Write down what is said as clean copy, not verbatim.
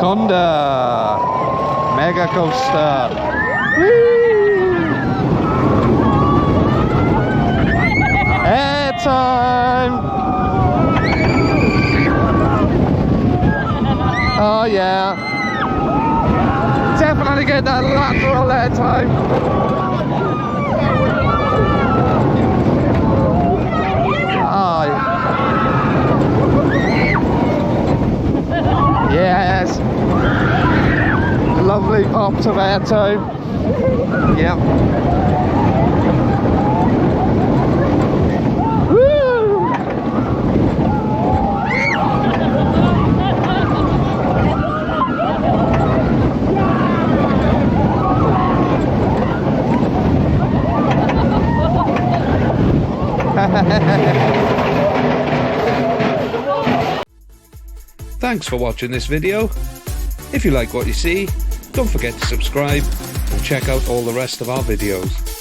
Kondaa mega coaster. Airtime. Oh yeah, definitely get that lateral airtime. Oh yes. Lovely pops of airtime. Yep. Woo! Thanks for watching this video. If you like what you see, don't forget to subscribe and check out all the rest of our videos.